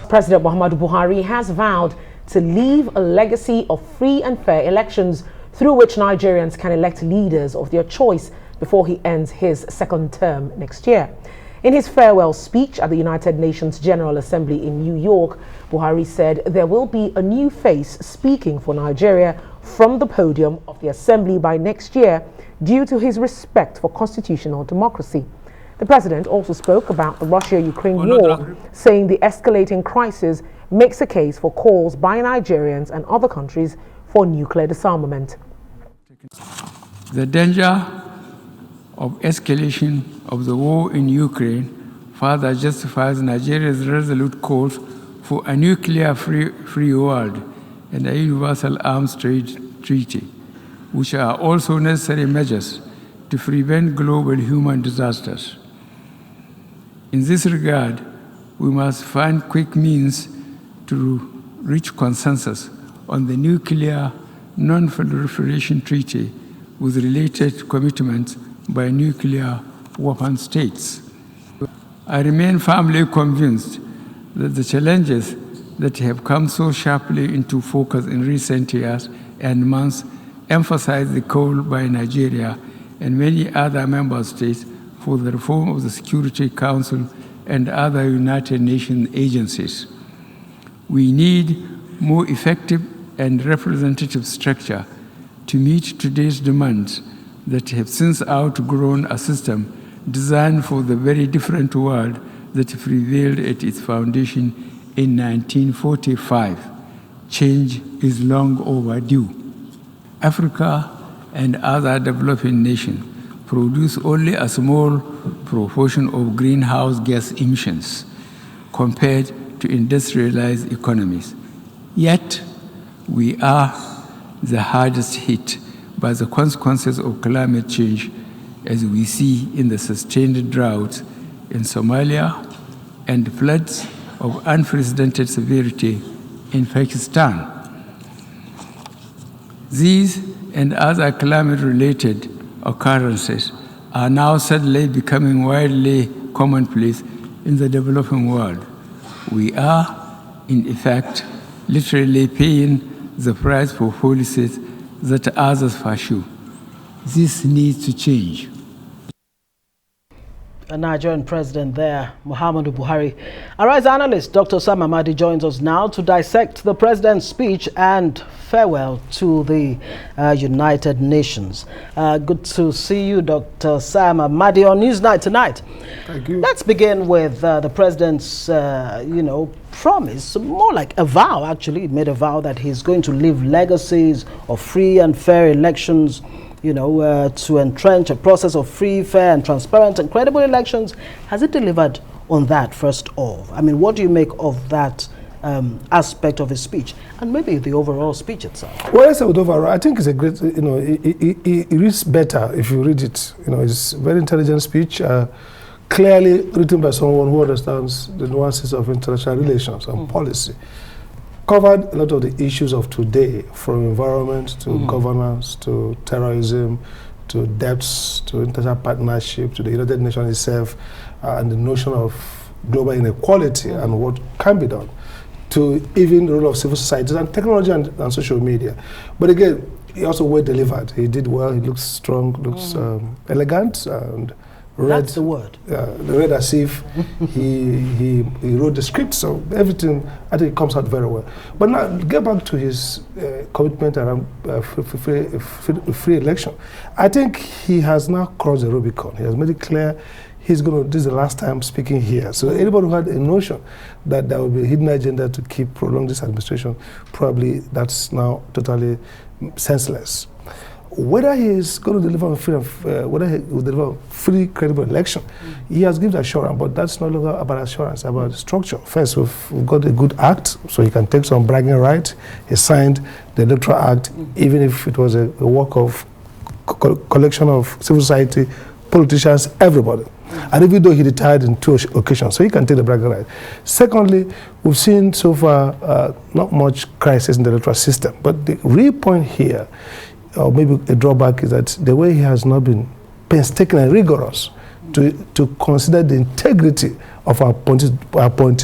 President Muhammadu Buhari has vowed to leave a legacy of free and fair elections through which Nigerians can elect leaders of their choice before he ends his second term next year. In his farewell speech at the United Nations General Assembly in New York, Buhari said there will be a new face speaking for Nigeria from the podium of the Assembly by next year due to his respect for constitutional democracy. The president also spoke about the Russia-Ukraine war, saying the escalating crisis makes a case for calls by Nigerians and other countries for nuclear disarmament. The danger of escalation of the war in Ukraine further justifies Nigeria's resolute calls for a nuclear-free world and a universal arms trade treaty, which are also necessary measures to prevent global human disasters. In this regard, we must find quick means to reach consensus on the nuclear non-proliferation treaty with related commitments by nuclear weapon states. I remain firmly convinced that the challenges that have come so sharply into focus in recent years and months emphasize the call by Nigeria and many other member states for the reform of the Security Council and other United Nations agencies. We need more effective and representative structure to meet today's demands that have since outgrown a system designed for the very different world that prevailed at its foundation in 1945. Change is long overdue. Africa and other developing nations produce only a small proportion of greenhouse gas emissions compared to industrialized economies. Yet, we are the hardest hit by the consequences of climate change, as we see in the sustained droughts in Somalia and floods of unprecedented severity in Pakistan. These and other climate-related occurrences are now suddenly becoming widely commonplace in the developing world. We are, in effect, literally paying the price for policies that others pursue. This needs to change. A Nigerian president there, Muhammadu Buhari. Our Rise analyst, Dr. Amadi, joins us now to dissect the president's speech and farewell to the United Nations. Good to see you, Dr. Amadi, on Newsnight tonight. Thank you. Let's begin with the president's, promise, more like a vow, actually. He made a vow that he's going to leave legacies of free and fair elections, to entrench a process of free, fair, and transparent and credible elections. Has it delivered on that, first off? I mean, what do you make of that aspect of his speech, and maybe the overall speech itself? Well, yes, overall, I think it's a great, it reads better if you read it. It's a very intelligent speech, clearly written by someone who understands the nuances of international relations and policy. Covered a lot of the issues of today, from environment to governance to terrorism to debts to international partnership to the United Nations itself, and the notion of global inequality and what can be done, to even the role of civil societies and technology and social media. But again, he also well delivered. He did well. He looks strong, looks elegant, and read. That's the word. Read as if he wrote the script. So everything, I think, comes out very well. But now, get back to his commitment around free election. I think he has now crossed the Rubicon. He has made it clear he's going to, this is the last time speaking here. So anybody who had a notion that there will be a hidden agenda to keep prolong this administration, probably that's now totally senseless. Whether he is going to deliver whether he will deliver a free, credible election, he has given assurance, but that's no longer about assurance, about structure. First, we've got a good act, so he can take some bragging right. He signed the Electoral Act, even if it was a work of collection of civil society, politicians, everybody. And even though he retired in 2 occasions, so he can take the bragging right. Secondly, we've seen so far not much crisis in the electoral system, but the real point here, or maybe a drawback, is that the way he has not been painstaking and rigorous to consider the integrity of our appointees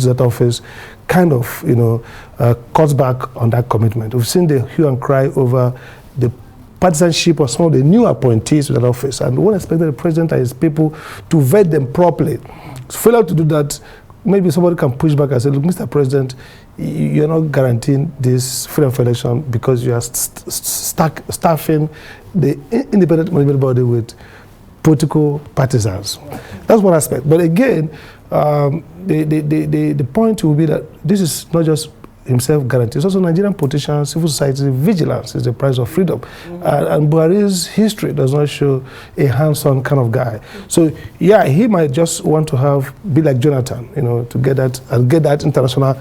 to that office kind of, cuts back on that commitment. We've seen the hue and cry over the partisanship of some of the new appointees to that office, and one expected the president and his people to vet them properly. Failure to do that, maybe somebody can push back and say, look, Mr. President, you're not guaranteeing this freedom of election because you are staffing the independent monitoring body with political partisans. That's one aspect. But again, the point will be that this is not just himself guarantees. Also, Nigerian politicians, civil society, vigilance is the price of freedom. And Buhari's history does not show a hands-on kind of guy. So, yeah, he might just want to be like Jonathan, to get that international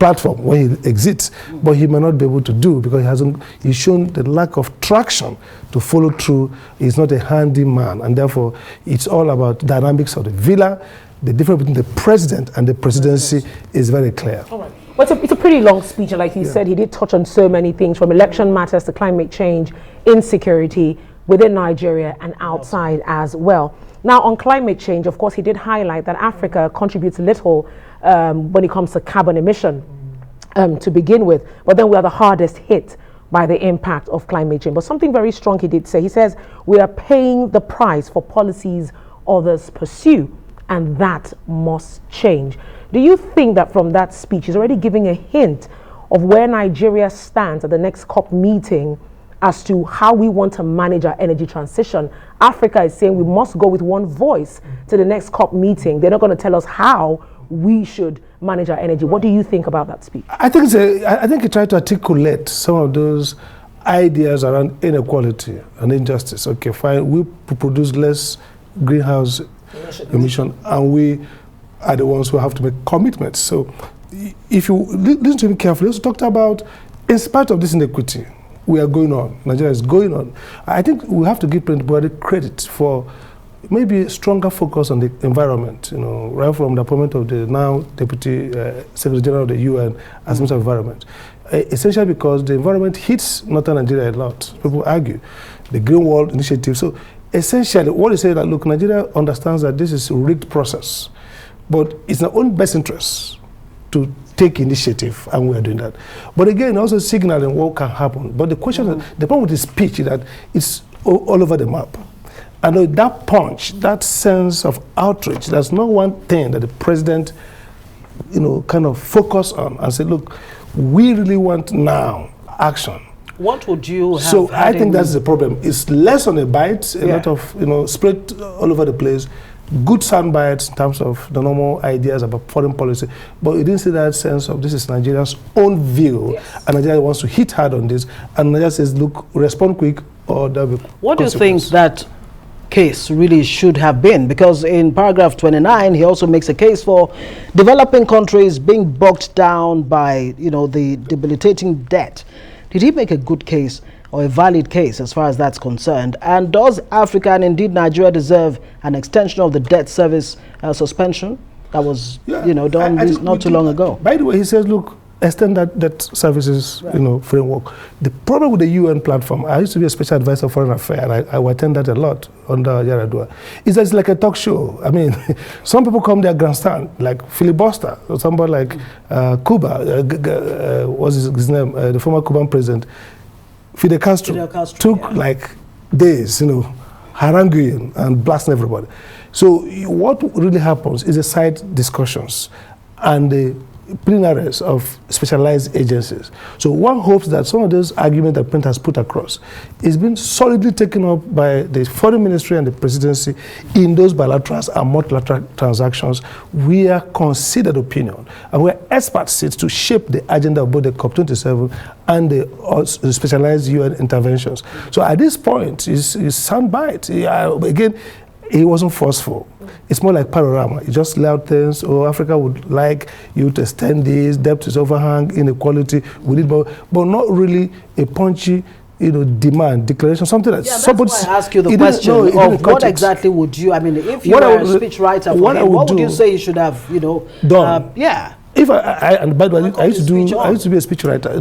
platform when he exits, but he may not be able to do because he's shown the lack of traction to follow through. He's not a handy man, and therefore it's all about dynamics of the villa. The difference between the president and the presidency is very clear. All right. Well, it's a pretty long speech, and like he said, he did touch on so many things, from election matters to climate change, insecurity within Nigeria and outside as well. Now, on climate change, of course, he did highlight that Africa contributes little when it comes to carbon emission to begin with, but then we are the hardest hit by the impact of climate change. But something very strong he did say, he says, we are paying the price for policies others pursue, and that must change. Do you think that from that speech, he's already giving a hint of where Nigeria stands at the next COP meeting as to how we want to manage our energy transition? Africa is saying we must go with one voice to the next COP meeting. They're not going to tell us how we should manage our energy. What do you think about that speech? I think he tried to articulate some of those ideas around inequality and injustice. Okay, fine, we produce less greenhouse emission, and we are the ones who have to make commitments. So if you listen to him carefully, he also talked about, in spite of this inequity, we are going on. Nigeria is going on. I think we have to give President Buhari credit for maybe a stronger focus on the environment, right from the appointment of the now Deputy Secretary General of the UN as Minister of Environment. Essentially because the environment hits northern Nigeria a lot. People argue. The Green World Initiative. So essentially, what he said that, look, Nigeria understands that this is a rigged process, but it's in our own best interest to take initiative, and we are doing that. But again, also signaling what can happen. But the question, the problem with the speech is that it's all over the map. And that punch, that sense of outrage, there's not one thing that the president, kind of focus on and say, look, we really want now action. What would you have? So I think that's the problem. It's less on a bite, a lot of, spread all over the place. Good sound bites in terms of the normal ideas about foreign policy, but you didn't see that sense of this is Nigeria's own view, and Nigeria wants to hit hard on this, and Nigeria says, look, respond quick or there'll be What do you think that case really should have been? Because in paragraph 29, he also makes a case for developing countries being bogged down by, the debilitating debt. Did he make a good case or a valid case as far as that's concerned? And does Africa and indeed Nigeria deserve an extension of the debt service suspension that was, done not too long ago? By the way, he says, look, extend that debt services, framework. The problem with the UN platform, I used to be a special advisor for foreign affairs, and I attend that a lot under Yaradua, is that it's like a talk show. I mean, some people come there grandstand, like filibuster, or somebody like Cuba, what's his name, the former Cuban president, Fidel Castro took like days, haranguing and blasting everybody. So what really happens is the side discussions and the plenaries of specialized agencies. So one hopes that some of those arguments that Pent has put across is being solidly taken up by the foreign ministry and the presidency in those bilaterals and multilateral transactions where considered opinion and where experts sit to shape the agenda of both the COP27 and the specialized UN interventions. So at this point, it's soundbite. Again, he wasn't forceful. It's more like panorama. You just lay out things. Oh, Africa would like you to extend this. Debt is overhang, inequality. We need more, but not really a punchy, demand declaration. Something that somebody. That's why I ask you the question of what exactly would you? I mean, if you were a speechwriter, what would you say you should have? Done. If and by the way, I used to be a speechwriter.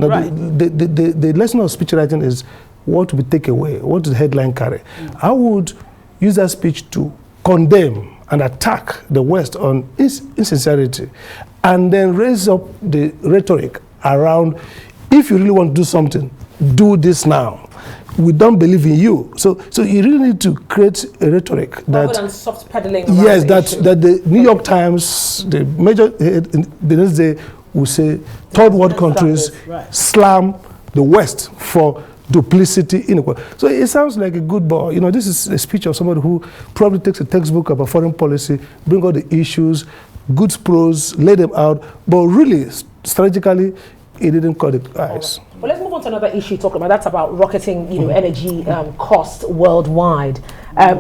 The lesson of speechwriting is what we take away, what does the headline carry. I would use that speech to condemn and attack the West on insincerity, and then raise up the rhetoric around, if you really want to do something, do this now. We don't believe in you. So you really need to create a rhetoric that, rather than soft peddling. yes, that the New York Times, the major, the next day will say third world countries slam the West for duplicity, inequality. So it sounds like a good boy. You know, this is a speech of somebody who probably takes a textbook about foreign policy, bring all the issues, good pros, lay them out, but really, strategically, he didn't cut the eyes. Well, let's move on to another issue talking about. That's about rocketing, energy costs worldwide.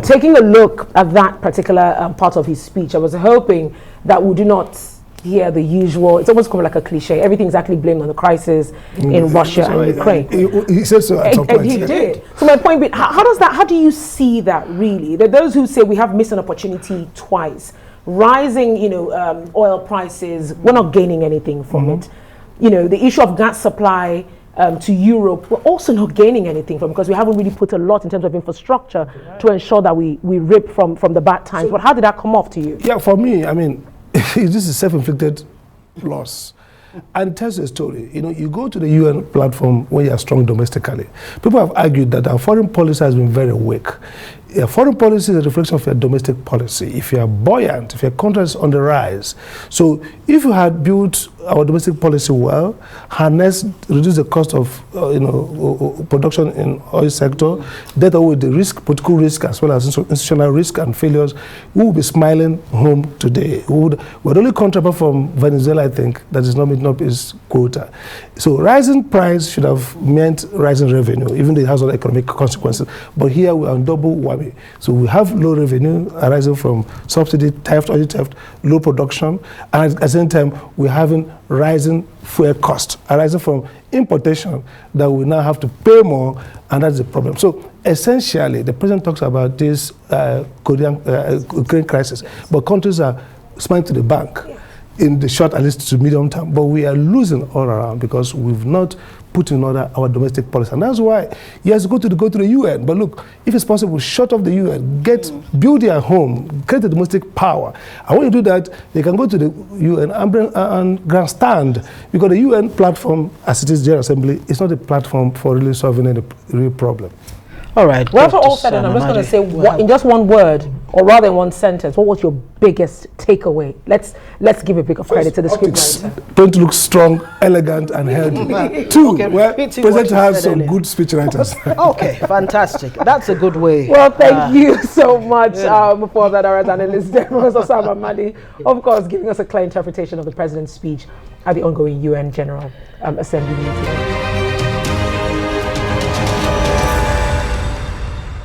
Taking a look at that particular part of his speech, I was hoping that we do not hear the usual. It's almost kind of like a cliche. Everything's actually blamed on the crisis in Russia and Ukraine. He said so at some point. And he did. So my point being, how do you see that really? There are those who say we have missed an opportunity twice. Rising, oil prices, we're not gaining anything from it. The issue of gas supply to Europe, we're also not gaining anything from, because we haven't really put a lot in terms of infrastructure to ensure that we rip from the bad times. But how did that come off to you? Yeah, for me, I mean, this is self-inflicted loss. And it tells a story. You go to the UN platform when you are strong domestically. People have argued that our foreign policy has been very weak. Foreign policy is a reflection of your domestic policy. If you are buoyant, if your country is on the rise. So if you had built our domestic policy well, harness, reduce the cost of production in oil sector, that away the risk, political risk as well as institutional risk and failures, we will be smiling home today. We're the only country apart from Venezuela, I think, that is not meeting up its quota. So rising price should have meant rising revenue, even though it has other economic consequences. But here we are on double whammy. So we have low revenue arising from subsidy, theft, oil theft, low production, and at the same time we're having rising fuel cost arising from importation that we now have to pay more, and that's the problem. So essentially, the president talks about this Ukraine crisis, but countries are smiling to the bank in the short, at least to medium term, but we are losing all around because we've not put in order our domestic policy. And that's why he has to go to the UN. But look, if it's possible, shut off the UN, build their home, create a domestic power. And when you do that, they can go to the UN and grandstand, because the UN platform, as it is General Assembly, is not a platform for really solving any real problem. All right. Well, for all said and I'm just going to say, in just one word, or rather in one sentence, what was your biggest takeaway? Let's give a big credit to the scriptwriter. Don't look strong, elegant, and healthy. Two, President has some good speechwriters. Okay, fantastic. That's a good way. Well, thank you so much for that, our analyst, Professor Amadi, of course, giving us a clear interpretation of the president's speech at the ongoing UN General Assembly meeting.